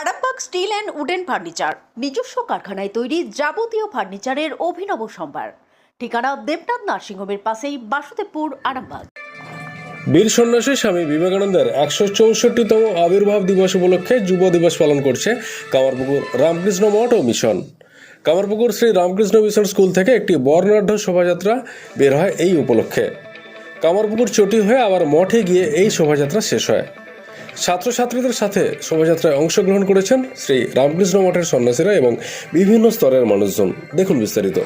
Arambagh steel and wooden furniture নিজস্ব কারখানায় তৈরি যাবতীয় ফার্নিচারের অভিনব সম্ভার। ঠিকানা দেবনাথ নার্সিংহোমের পাশেই, বাসুদেবপুর, আরামবাগ। বীর সন্ন্যাসী স্বামী বিবেকানন্দের 164তম আবির্ভাব দিবস উপলক্ষে যুব দিবস পালন করছে কামারপুকুর রামকৃষ্ণ মঠ ও Mission. Kamarpukur Shri Ramakrishna Mission school থেকে একটি বর্ণাঢ্য শোভাযাত্রা বের হয় এই উপলক্ষে। কামারপুকুর চটি হয়ে আবার মঠে গিয়ে এই শোভাযাত্রা শেষ হয়। ছাত্রছাত্রীদের সাথে শোভাযাত্রায় অংশগ্রহণ করেছেন শ্রী রামকৃষ্ণ মঠের সন্ন্যাসীরা এবং বিভিন্ন স্তরের মানুষজন। দেখুন বিস্তারিত।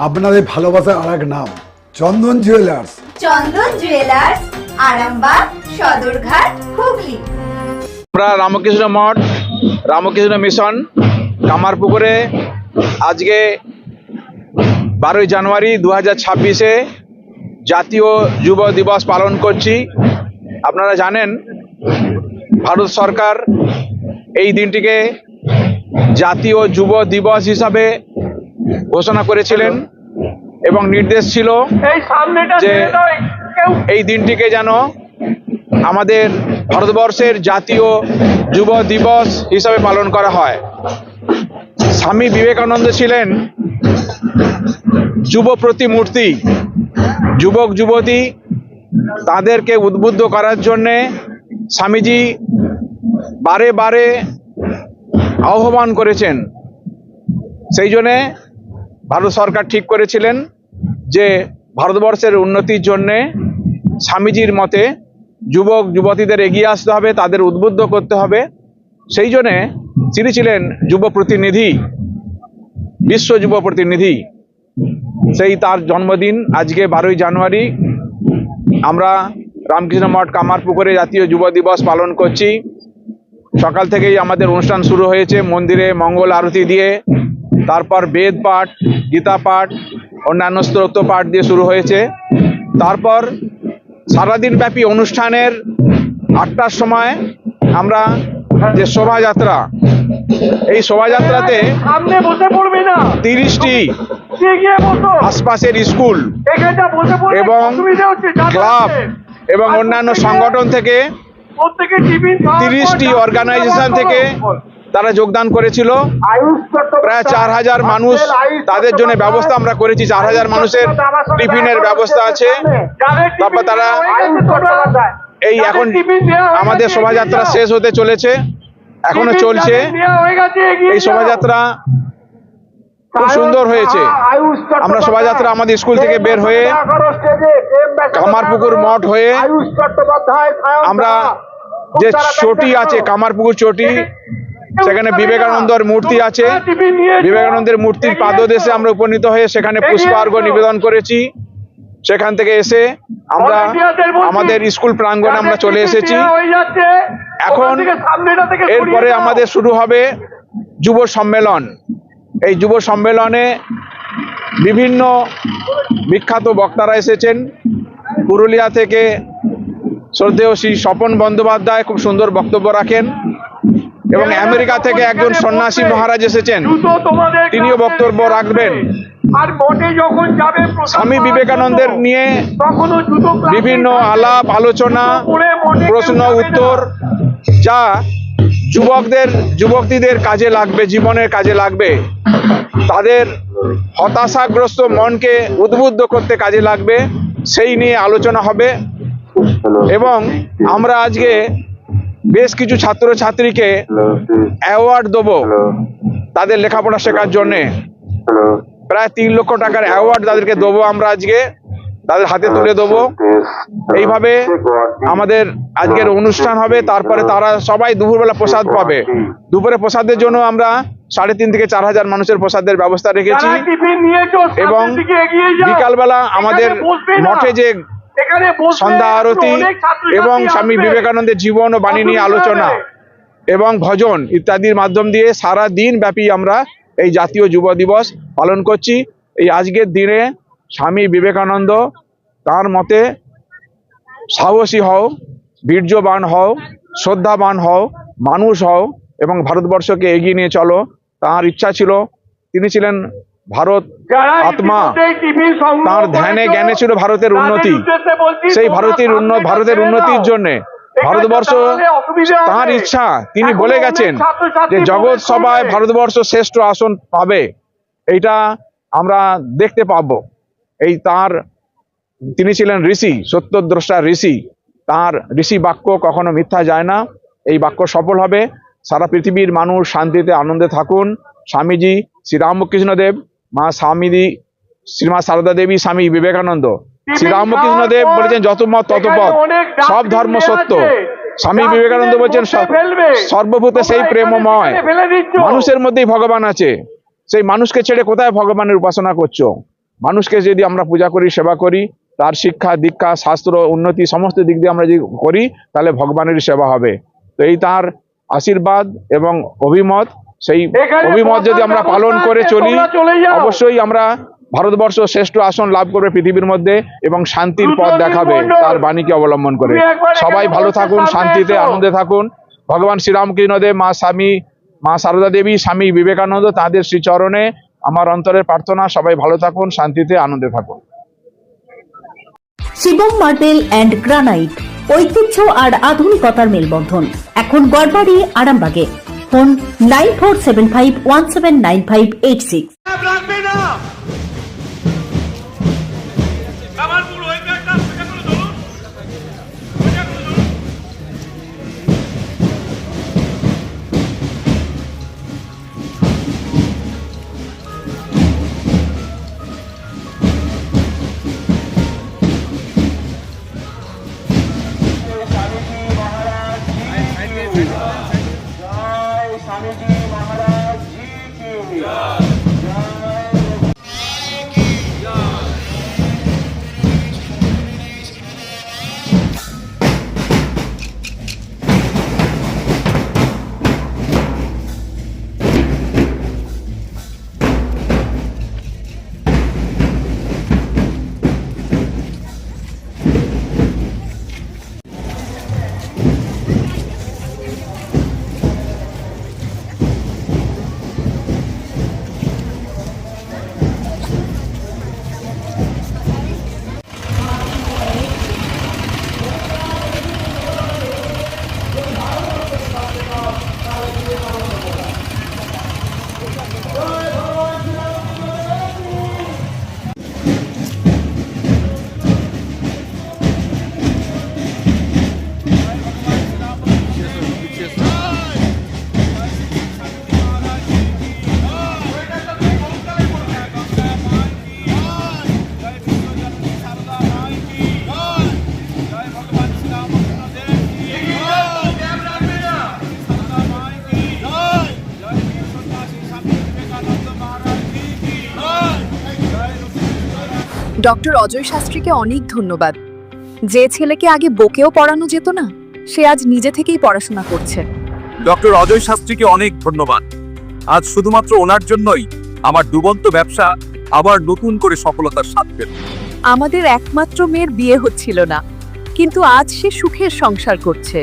আপনাদের ভালোবাসার আর এক নাম চন্দন জুয়েলার্স। চন্দন জুয়েলার্স, আরামবাগ, সদরঘাট, হুগলি। আমরা রামকৃষ্ণ মঠ, রামকৃষ্ণ মিশন, কামারপুকুরে আজকে 12ই জানুয়ারি 2026-এ জাতীয় যুব দিবস পালন করছি। আপনারা জানেন ভারত সরকার এই দিনটিকে জাতীয় যুব দিবস হিসাবে ঘোষণা করেছিলেন এবং নির্দেশ ছিল যে এই দিনটিকে যেন আমাদের ভারতবর্ষের জাতীয় যুব দিবস হিসাবে পালন করা হয়। স্বামী বিবেকানন্দ ছিলেন যুব প্রতিমূর্তি। যুবক যুবতী তাদেরকে উদ্বুদ্ধ করার জন্যে স্বামীজি বারে বারে আহ্বান করেছেন। সেই জন্যে ভারত সরকার ঠিক করেছিলেন যে ভারতবর্ষের উন্নতির জন্যে স্বামীজির মতে যুবক যুবতীদের এগিয়ে আসতে হবে, তাদের উদ্বুদ্ধ করতে হবে। সেই জন্যে তিনি ছিলেন যুব প্রতিনিধি, বিশ্ব যুব প্রতিনিধি। সেই তার জন্মদিন আজকে 12ই জানুয়ারি আমরা রামকৃষ্ণ মঠ কামারপুকুরে জাতীয় যুব দিবস পালন করছি। সকাল থেকেই আমাদের অনুষ্ঠান শুরু হয়েছে মন্দিরে মঙ্গল আরতি দিয়ে, তারপর বেদ পাঠ, গীতা পাঠ, অন্যান্য স্তোত্র পাঠ দিয়ে শুরু হয়েছে। তারপর সারাদিন ব্যাপী অনুষ্ঠানের 8টার সময় আমরা যে শোভাযাত্রা, এই শোভাযাত্রাতে 30টি আশপাশের স্কুল এবং ক্লাব এবং অন্যান্য সংগঠন থেকে 30টি অর্গানাইজেশন থেকে তারা যোগদান করেছিল। প্রায় 4000 মানুষ, তাদের জন্য ব্যবস্থা আমরা করেছি। 4000 মানুষের টিফিনের ব্যবস্থা আছে। তারপর তারা এই এখন আমাদের শোভাযাত্রা শেষ হতে চলেছে, এখনো চলছে। এই শোভাযাত্রা খুব সুন্দর হয়েছে। আমরা শোভাযাত্রা আমাদের স্কুল থেকে বের হয়ে কামারপুকুর মঠ হয়ে আমরা যে চটি আছে কামারপুকুর চটি, সেখানে বিবেকানন্দের মূর্তি আছে, বিবেকানন্দের মূর্তির পাদদেশে আমরা উপনীত হয়ে সেখানে পুষ্পার্ঘ নিবেদন করেছি। সেখান থেকে এসে আমরা আমাদের স্কুল প্রাঙ্গণে আমরা চলে এসেছি। এখন এরপরে আমাদের শুরু হবে যুব সম্মেলন। এই যুব সম্মেলনে বিভিন্ন বিখ্যাত বক্তারা এসেছেন। পুরুলিয়া থেকে শ্রদ্ধেয় শ্রী স্বপন বন্দ্যোপাধ্যায় খুব সুন্দর বক্তব্য রাখেন, এবং আমেরিকা থেকে একজন সন্ন্যাসী মহারাজ এসেছেন, তিনিও বক্তব্য রাখবেন। স্বামী বিবেকানন্দের নিয়ে বিভিন্ন আলাপ আলোচনা, প্রশ্ন উত্তর, যা যুবকদের কাজে লাগবে, জীবনের কাজে লাগবে, তাদের হতাশাগ্রস্ত মনকে উদ্বুদ্ধ করতে কাজে লাগবে, সেই নিয়ে আলোচনা হবে। এবং আমরা আজকে বেশ কিছু ছাত্রছাত্রীকে অ্যাওয়ার্ড দেবো তাদের লেখাপড়া শেখার জন্যে। প্রায় 3 লক্ষ টাকার অ্যাওয়ার্ড তাদেরকে দেবো আমরা আজকে, তাদের হাতে তুলে দেবো। এইভাবে আমাদের আজকের অনুষ্ঠান হবে। তারপরে তারা সবাই দুপুরবেলা প্রসাদ পাবে। দুপুরে প্রসাদের জন্য আমরা 3.5 থেকে 4000 মানুষের প্রসাদের ব্যবস্থা রেখেছি। এবং বিকালবেলা আমাদের মঠে যে সন্ধ্যা আরতি এবং স্বামী বিবেকানন্দের জীবন ও বাণী নিয়ে আলোচনা এবং ভজন ইত্যাদির মাধ্যম দিয়ে সারা দিন ব্যাপী আমরা এই জাতীয় যুব দিবস পালন করছি। এই আজকের দিনে স্বামী বিবেকানন্দ তার মতে সাহসী হও, বীর্যবান হও, শ্রদ্ধাবান হও, মানুষ হও এবং ভারতবর্ষকে এগিয়ে নিয়ে চলো। তার ইচ্ছা ছিল, তিনি ছিলেন ভারত আত্মা, তার ধ্যানে জ্ঞানে ছিল ভারতের উন্নতি। সেই ভারতের উন্নতির জন্য ভারতবর্ষ, তার ইচ্ছা, তিনি বলে গেছেন যে জগৎ সভায় ভারতবর্ষ শ্রেষ্ঠ আসন পাবে। এইটা আমরা দেখতে পাবো। তিনি ছিলেন ঋষি, সত্যদ্রষ্টা ঋষি। তার ঋষি বাক্য কখনো মিথ্যা যায় না। এই বাক্য সফল হবে। সারা পৃথিবীর মানুষ শান্তিতে আনন্দে থাকুন। স্বামীজি শ্রীরামকৃষ্ণ দেব, শ্রীমা সারদা দেবী, স্বামী বিবেকানন্দ। শ্রীরামকৃষ্ণ দেব বলেছেন যত মত তত পথ, সব ধর্ম সত্য। স্বামী বিবেকানন্দ বলছেন সর্বভূতে সেই প্রেমময়, মানুষের মধ্যেই ভগবান আছে। সেই মানুষকে ছেড়ে কোথায় ভগবানের উপাসনা করছো? মানুষকে যদি আমরা পূজা করি, সেবা করি, তার শিক্ষা দীক্ষা শাস্ত্র উন্নতি সমস্ত দিক দিয়ে আমরা যদি করি, তাহলে ভগবানের সেবা হবে। তো এই তার আশীর্বাদ এবং অভিমত, সেই অভিমত যদি আমরা পালন করে চলি, অবশ্যই আমরা ভারতবর্ষ শ্রেষ্ঠ আসন লাভ করবে পৃথিবীর মধ্যে এবং শান্তির পথ দেখাবে তার বাণীকে অবলম্বন করে। সবাই ভালো থাকুন, শান্তিতে আনন্দে থাকুন। ভগবান শ্রীরামকৃষ্ণ দেব, মা সারদা দেবী, স্বামী বিবেকানন্দ, তাদের শ্রীচরণে আমার অন্তরের প্রার্থনা, সবাই ভালো থাকুন, শান্তিতে আনন্দে থাকুন। শিবম মার্বেল অ্যান্ড গ্রানাইট, ঐতিহ্য আর আধুনিকতার মেলবন্ধন, এখন গড়বাড়ি আরামবাগে। ফোন 9475179586। जय स्वामीजी महाराज जी की जय। ডক্টর অজয় শাস্ত্রীকে অনেক ধন্যবাদ। যে ছেলেকে আগে বকেও পড়ানো যেত না, সে আজ নিজে থেকেই পড়াশোনা করছে। ডক্টর অজয় শাস্ত্রীকে অনেক ধন্যবাদ। আজ শুধুমাত্র ওনার জন্যই আমার ডুবন্ত ব্যবসা আবার নতুন করে সফলতার স্বাদ পেল। আমাদের একমাত্র মেয়ের বিয়ে হচ্ছিল না, কিন্তু আজ সে সুখের সংসার করছে।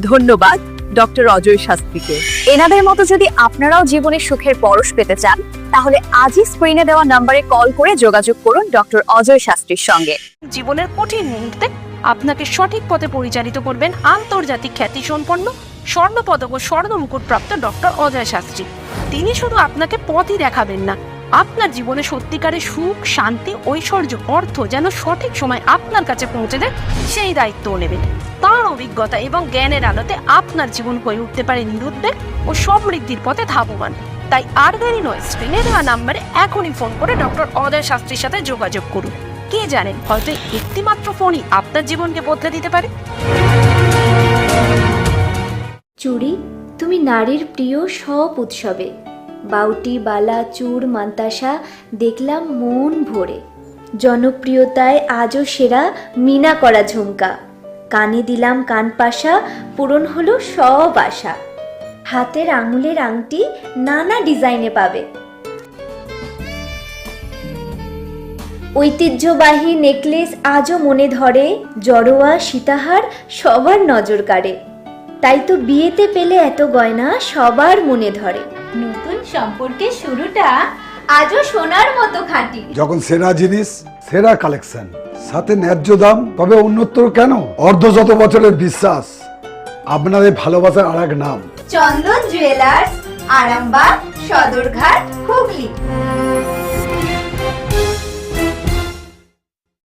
ধন্যবাদ ডক্টর অজয় শাস্ত্রীকে। এনাদের মতো যদি আপনারাও জীবনে সুখের পরশ পেতে চান, তাহলে আজই স্ক্রিনে দেওয়া নম্বরে কল করে যোগাযোগ করুন ডক্টর অজয় শাস্ত্রীর সঙ্গে। জীবনের কঠিন মুহূর্তে আপনাকে সঠিক পথে পরিচালিত করবেন আন্তর্জাতিক খ্যাতিসম্পন্ন স্বর্ণপদক ও স্বর্ণ মুকুট প্রাপ্ত ডক্টর অজয় শাস্ত্রী। তিনি শুধু আপনাকে পথই দেখাবেন না, আপনার জীবনে সত্যিকারের সুখ, শান্তি, ঐশ্বর্য, অর্থ যেন সঠিক সময় আপনার কাছে পৌঁছে দেয় সেই দায়িত্বও নেবেন। তার অভিজ্ঞতা এবং জ্ঞানের আলোতে আপনার জীবন হয়ে উঠতে পারে নিরুদ্বেগ ও সমৃদ্ধির পথে ধাবমান। তাই আর দেরি নয়, স্ক্রিনে দেওয়া নাম্বারে এখনই ফোন করে ডক্টর অজয় শাস্ত্রীর সাথে যোগাযোগ করুন। কে জানেন, হয়তো একটি মাত্র ফোনই আপনার জীবনকে বদলে দিতে পারে। চুড়ি, তুমি নারীর প্রিয় সব উৎসবে। বাউটি, বালা, চূড়, মান্তাসা দেখলাম মন ভরে। জনপ্রিয়তায় আজও সেরা মিনা করা ঝুমকা। কানে দিলাম কানপাশা, পূরণ হলো সব আশা। হাতের আঙুলের আংটি নানা ডিজাইনে পাবে। ঐতিহ্যবাহী নেকলেস আজও মনে ধরে। জড়োয়া, সীতাহার সবার নজর কাড়ে। তাই তো বিয়েতে পেলে এত গয়না সবার মনে ধরে। নতুন সম্পর্কের শুরুটা আজও সোনার মতো খাঁটি। যখন সেরা জিনিস, সেরা কালেকশন, সাথে ন্যায্য দাম, তবে উন্নতর কেন? অর্ধশত বছরের বিশ্বাস, আপনাদের ভালোবাসার আর এক নাম। চন্দন জুয়েলার্স, আরামবাগ, সদরঘাট, হুগলি।